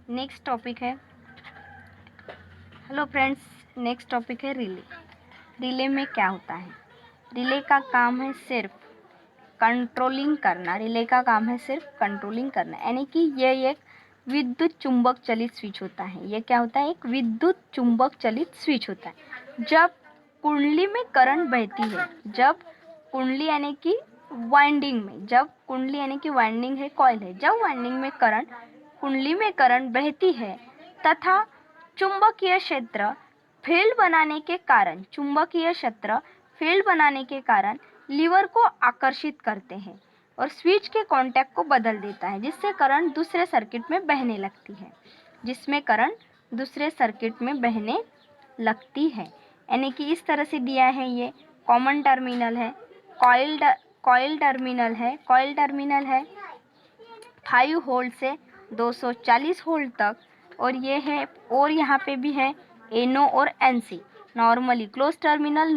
Next topic है, hello friends, next topic है relay. Relay में क्या होता है? रिले का काम है सिर्फ कंट्रोलिंग करना। रिले का काम है सिर्फ कंट्रोलिंग करना, यानी कि ये एक विद्युत चुंबक चलित स्विच होता है। ये क्या होता है? एक विद्युत चुंबक चलित स्विच होता है। जब कुंडली में करंट बहती है, जब कुंडली यानी कि वाइंडिंग में, जब कुंडली यानी कि वाइंडिंग है, कॉइल है, जब वाइंडिंग में करंट, कुंडली में करंट बहती है तथा चुंबकीय क्षेत्र फील्ड बनाने के कारण, चुंबकीय क्षेत्र फील्ड बनाने के कारण लीवर को आकर्षित करते हैं और स्विच के कांटेक्ट को बदल देता है, जिससे करंट दूसरे सर्किट में बहने लगती है, जिसमें करंट दूसरे सर्किट में बहने लगती है। यानी कि इस तरह से दिया है। ये कॉमन टर्मिनल है, कॉइल टर्मिनल है, कॉइल टर्मिनल है 5 वोल्ट से 240 वोल्ट तक, और ये है, और यहाँ पे भी है एनो और NC, normally close terminal,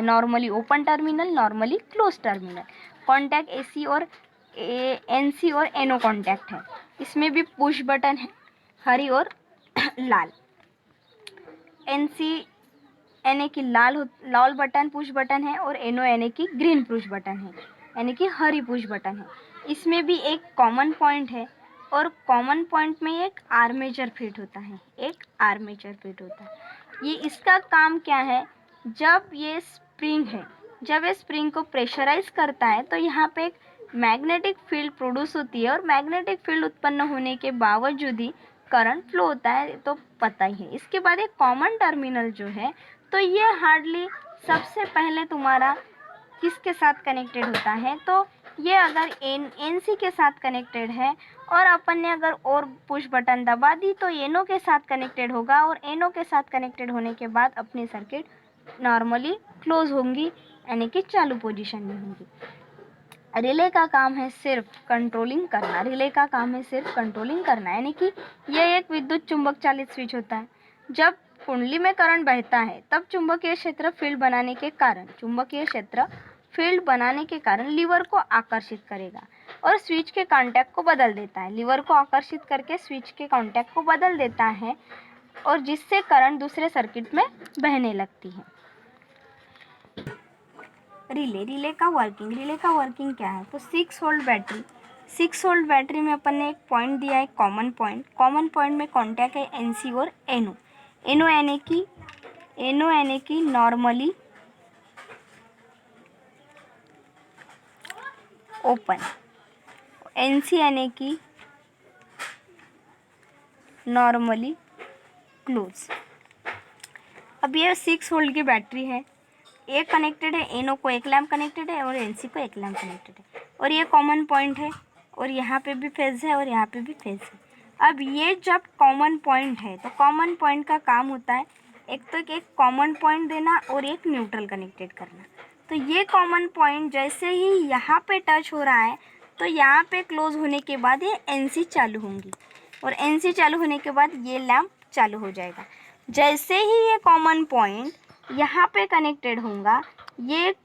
normally open terminal, normally close terminal. Contact AC और एनसी और एनो कॉन्टैक्ट है। इसमें भी पुश बटन है, हरी और लाल। एनसी यानी कि लाल बटन पुश बटन है, और एनो यानी कि ग्रीन पुश बटन है, यानी कि हरी पुश बटन है। इसमें भी एक कॉमन पॉइंट है, और कॉमन पॉइंट में एक आर्मेचर फिट होता है, एक आर्मेचर फिट होता है। ये इसका काम क्या है? जब ये स्प्रिंग है, जब ये स्प्रिंग को प्रेशराइज करता है तो यहाँ पे एक मैग्नेटिक फील्ड प्रोड्यूस होती है, और मैग्नेटिक फील्ड उत्पन्न होने के बावजूद ही करंट फ्लो होता है, तो पता ही है। इसके बाद एक कॉमन टर्मिनल जो है, तो ये हार्डली सबसे पहले तुम्हारा किसके साथ कनेक्टेड होता है? तो ये अगर एनसी के साथ कनेक्टेड है, और अपन ने अगर और पुश बटन दबा दी तो एनो के साथ कनेक्टेड होगा, और एनो के साथ कनेक्टेड होने के बाद अपनी सर्किट नॉर्मली क्लोज होंगी, यानी कि चालू पोजीशन में होंगी। रिले का काम है सिर्फ कंट्रोलिंग करना। रिले का काम है सिर्फ कंट्रोलिंग करना, यानी कि यह एक विद्युत चुंबक चालित स्विच होता है। जब कुंडली में करंट बहता है तब चुंबकीय क्षेत्र फील्ड बनाने के कारण, चुंबकीय क्षेत्र फील्ड बनाने के कारण लीवर को आकर्षित करेगा और स्विच के कांटेक्ट को बदल देता है। लीवर को आकर्षित करके स्विच के कांटेक्ट को बदल देता है, और जिससे करंट दूसरे सर्किट में बहने लगती है। रिले का वर्किंग क्या है? तो 6 वोल्ट बैटरी, 6 वोल्ट बैटरी में अपन ने एक पॉइंट दिया है, कॉमन पॉइंट में कॉन्टैक्ट है एनसी और एनो। एनो यानी कि नॉर्मली ओपन, एनसी यानी कि नॉर्मली क्लोज। अब ये 6 वोल्ट की बैटरी है, एक कनेक्टेड है, एनो को एक लैम्प कनेक्टेड है और एनसी को एक लैम्प कनेक्टेड है, और ये कॉमन पॉइंट है, और यहाँ पे भी फेज है और यहाँ पे भी फेज है। अब ये जब कॉमन पॉइंट है तो कॉमन पॉइंट का काम होता है एक तो एक कॉमन पॉइंट देना और एक न्यूट्रल कनेक्टेड करना। तो ये कॉमन पॉइंट जैसे ही यहाँ पे टच हो रहा है तो यहाँ पे क्लोज होने के बाद ये एनसी चालू होंगी, और एनसी चालू होने के बाद ये लैम्प चालू हो जाएगा। जैसे ही ये कॉमन पॉइंट यहाँ पे कनेक्टेड होगा, ये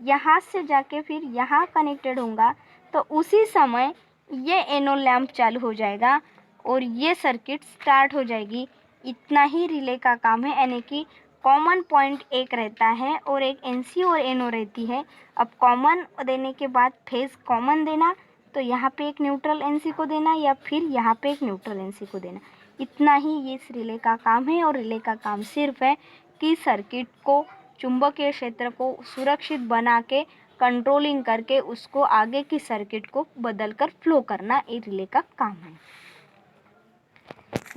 यहाँ से जाके फिर यहाँ कनेक्टेड होगा, तो उसी समय ये एनो लैम्प चालू हो जाएगा और ये सर्किट स्टार्ट हो जाएगी। इतना ही रिले का काम है, यानी कि कॉमन पॉइंट एक रहता है और एक एनसी और एनो रहती है। अब कॉमन देने के बाद फेज कॉमन देना, तो यहाँ पे एक न्यूट्रल एनसी को देना या फिर यहाँ पे एक न्यूट्रल एनसी को देना। इतना ही ये इस रिले का काम है, और रिले का काम सिर्फ है कि सर्किट को, चुंबकीय क्षेत्र को सुरक्षित बना के कंट्रोलिंग करके उसको आगे की सर्किट को बदलकर फ्लो करना, ये रिले का काम है।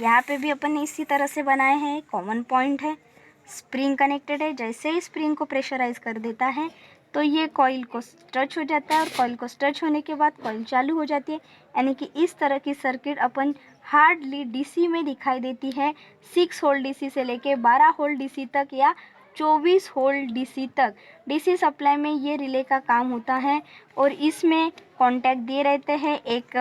यहाँ पे भी अपन ने इसी तरह से बनाए हैं। कॉमन पॉइंट है, स्प्रिंग कनेक्टेड है, जैसे ही स्प्रिंग को प्रेशराइज कर देता है तो ये कॉइल को स्ट्रेच हो जाता है, और कॉइल को स्ट्रेच होने के बाद कॉइल चालू हो जाती है। यानी कि इस तरह की सर्किट अपन हार्डली डीसी में दिखाई देती है। 6 वोल्ट डीसी से लेके 12 वोल्ट डीसी तक या 24 वोल्ट डीसी तक डीसी सप्लाई में ये रिले का काम होता है। और इसमें कॉन्टैक्ट दिए रहते हैं, एक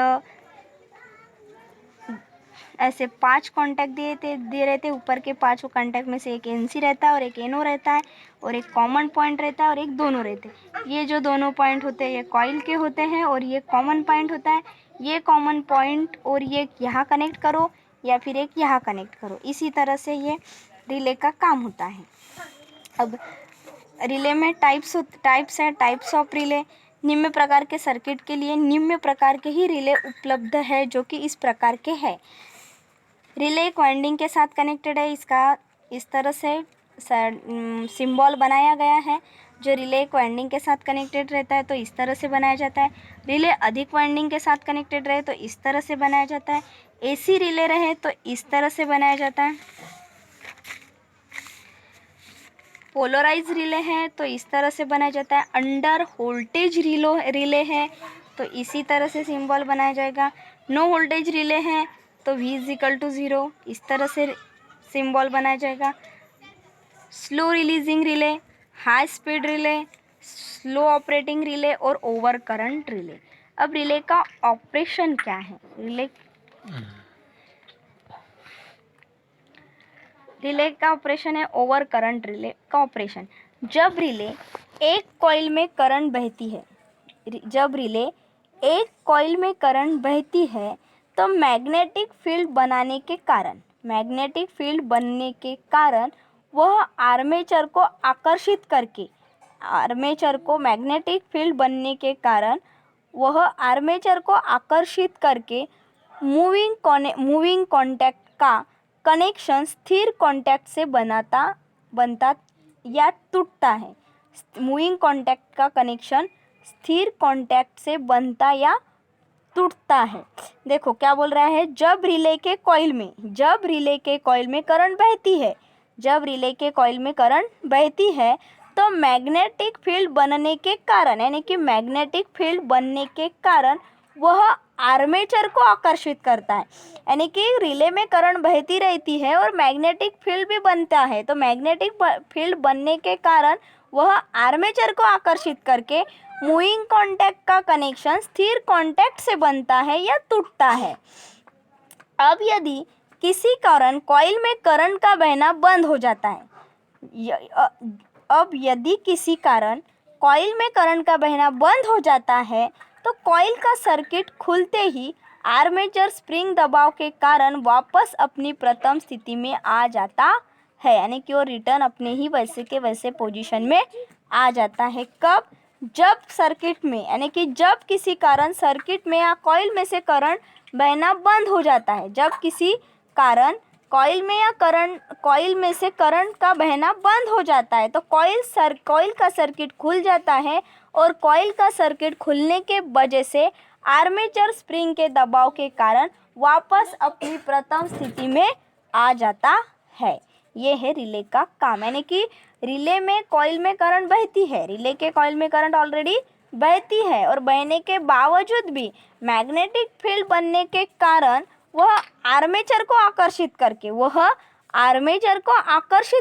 ऐसे 5 कॉन्टैक्ट दिए रहते हैं। ऊपर के 5 कॉन्टैक्ट में से एक एनसी रहता है और एक एनो रहता है, और एक कॉमन पॉइंट रहता है और एक दोनों रहते हैं। ये जो दोनों पॉइंट होते हैं ये कॉइल के होते हैं, और ये कॉमन पॉइंट होता है ये कॉमन पॉइंट और ये यहाँ कनेक्ट करो या फिर एक यहाँ कनेक्ट करो। इसी तरह से ये रिले का काम होता है। अब रिले में टाइप्स हैं, टाइप्स ऑफ रिले। निम्न प्रकार के सर्किट के लिए निम्न प्रकार के ही रिले उपलब्ध है, जो कि इस प्रकार के हैं। रिले एक वाइंडिंग के साथ कनेक्टेड है। इसका इस तरह से सिंबल बनाया गया है। जो रिले एक वाइंडिंग के साथ कनेक्टेड रहता है तो इस तरह से बनाया जाता है। रिले अधिक वाइंडिंग के साथ कनेक्टेड रहे तो इस तरह से बनाया जाता है। एसी रिले रहे तो इस तरह से बनाया जाता है। पोलराइज रिले हैं तो इस तरह से बनाया जाता है। अंडर वोल्टेज रिले है तो इसी तरह से सिंबल बनाया जाएगा। नो वोल्टेज रिले हैं तो V इज टू 0, इस तरह से सिंबल बनाया जाएगा। Slow releasing relay, high speed relay, slow operating relay और ओवर करंट रिले। अब रिले का ऑपरेशन क्या है? रिले का ऑपरेशन है ओवर करंट रिले का ऑपरेशन। जब रिले एक कॉइल में करंट बहती है, जब रिले एक कॉइल में करंट बहती है तो मैग्नेटिक फील्ड बनने के कारण वह आर्मेचर को आकर्षित करके मैग्नेटिक फील्ड बनने के कारण वह आर्मेचर को आकर्षित करके मूविंग कॉन्टैक्ट का कनेक्शन स्थिर कॉन्टैक्ट से बनता या टूटता है। मूविंग कॉन्टैक्ट का कनेक्शन स्थिर कॉन्टैक्ट से बनता या टूटता है। देखो क्या बोल रहा है, जब रिले के कॉइल में करंट बहती है तो मैग्नेटिक फील्ड बनने के कारण, यानी कि मैग्नेटिक फील्ड बनने के कारण वह आर्मेचर को आकर्षित करता है। यानी कि रिले में करंट बहती रहती है और मैग्नेटिक फील्ड भी बनता है, तो मैग्नेटिक फील्ड बनने के कारण वह आर्मेचर को आकर्षित करके मूविंग कॉन्टैक्ट का कनेक्शन स्थिर कॉन्टैक्ट से बनता है या टूटता है। अब यदि किसी कारण कॉइल में करंट का बहना बंद हो जाता है, तो कॉइल का सर्किट खुलते ही आर्मेचर स्प्रिंग दबाव के कारण वापस अपनी प्रथम स्थिति में आ जाता है, यानी कि वो रिटर्न अपने ही वैसे के वैसे पोजीशन में आ जाता है। कब? जब सर्किट में, यानी कि जब किसी कारण सर्किट में या कॉइल में से करंट बहना बंद हो जाता है। जब किसी कारण कॉइल में से करंट का बहना बंद हो जाता है तो कॉइल का सर्किट खुल जाता है और कॉइल का सर्किट खुलने के वजह से आर्मेचर स्प्रिंग के दबाव के कारण वापस अपनी प्रथम स्थिति में आ जाता है। ये है रिले का काम, यानी कि रिले में कॉइल में करंट बहती है, रिले के कॉइल में करंट ऑलरेडी बहती है और बहने के बावजूद भी मैग्नेटिक फील्ड बनने के कारण वह आर्मेचर को आकर्षित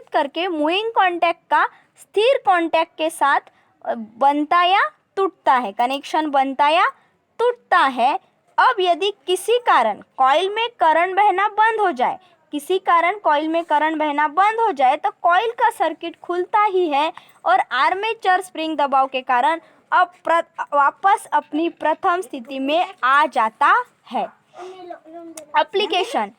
करके मूविंग कॉन्टैक्ट का स्थिर कॉन्टैक्ट के साथ बनता या टूटता है, कनेक्शन बनता या टूटता है। अब यदि किसी कारण कॉइल में करंट बहना बंद हो जाए तो कॉइल का सर्किट खुलता ही है और आर्मेचर स्प्रिंग दबाव के कारण अब वापस अपनी प्रथम स्थिति में आ जाता है। एप्लीकेशन,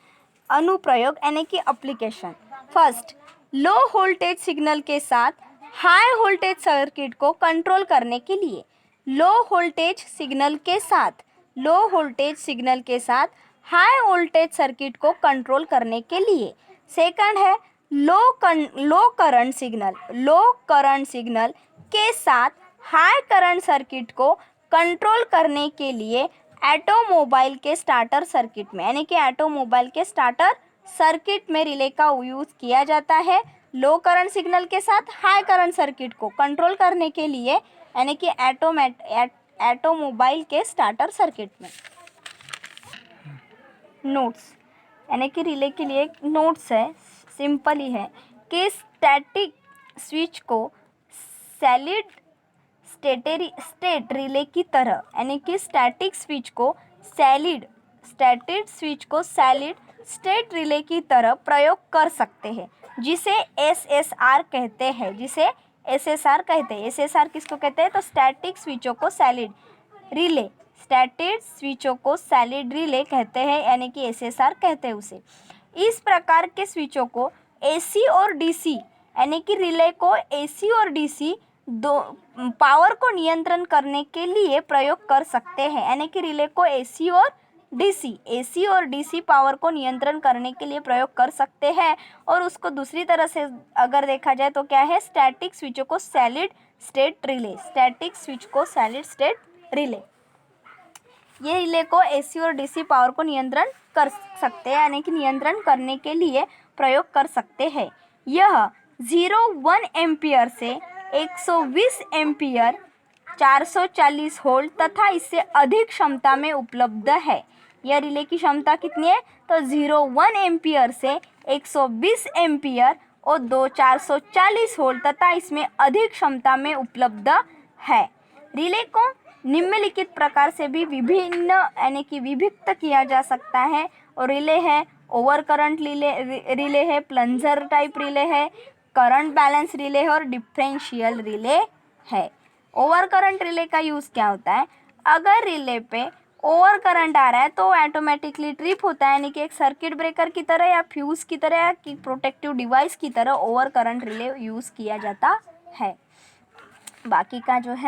अनुप्रयोग यानी कि application. First, low voltage signal के साथ हाई वोल्टेज सर्किट को कंट्रोल करने के लिए, लो वोल्टेज सिग्नल के साथ हाई वोल्टेज सर्किट को कंट्रोल करने के लिए। सेकंड है लो करंट सिग्नल के साथ हाई करंट सर्किट को कंट्रोल करने के लिए ऑटोमोबाइल के स्टार्टर सर्किट में, यानी कि ऑटोमोबाइल के स्टार्टर सर्किट में रिले का यूज़ किया जाता है लो करंट सिग्नल के साथ हाई करंट सर्किट को कंट्रोल करने के लिए, यानी कि ऑटोमोबाइल के स्टार्टर सर्किट में। नोट्स, यानी कि रिले के लिए नोट्स है, सिंपल ही है कि स्टैटिक स्विच को स्टेट रिले की तरह, यानी कि स्टैटिक स्विच को सॉलिड स्टेट रिले की तरह प्रयोग कर सकते हैं, जिसे एसएसआर कहते हैं। एसएसआर किसको कहते हैं? तो स्टैटिक स्विचों को सॉलिड रिले स्टैटिक स्विचों को सॉलिड रिले कहते हैं, यानी कि एसएसआर कहते हैं उसे। इस प्रकार के स्विचों को एसी और डीसी, यानी कि रिले को एसी और डीसी दो पावर को नियंत्रण करने के लिए प्रयोग कर सकते हैं, यानी कि रिले को एसी और डीसी पावर को नियंत्रण करने के लिए प्रयोग कर सकते हैं। और उसको दूसरी तरह से अगर देखा जाए तो क्या है, स्टैटिक स्विचों को solid state relay, static switch को सॉलिड स्टेट रिले, ये रिले को एसी और डीसी पावर को नियंत्रण कर सकते हैं, यानी कि नियंत्रण करने के लिए प्रयोग कर सकते हैं। यह 0-1 एम्पियर से 120 एम्पियर 440 वोल्ट तथा इससे अधिक क्षमता में उपलब्ध है। यह रिले की क्षमता कितनी है, तो 0-1 एम्पियर से 120 एम्पियर और 440 वोल्ट तथा इसमें अधिक क्षमता में उपलब्ध है। रिले को निम्नलिखित प्रकार से भी विभिन्न यानी कि विभक्त किया जा सकता है। और रिले है ओवर करंट रिले है, प्लंजर टाइप रिले है, करंट बैलेंस रिले है और डिफरेंशियल रिले है। ओवर करंट रिले का यूज़ क्या होता है, अगर रिले पे ओवर करंट आ रहा है तो ऑटोमेटिकली ट्रिप होता है, यानी कि एक सर्किट ब्रेकर की तरह या फ्यूज़ की तरह या कि प्रोटेक्टिव डिवाइस की तरह ओवर करंट रिले यूज़ किया जाता है। बाकी का जो है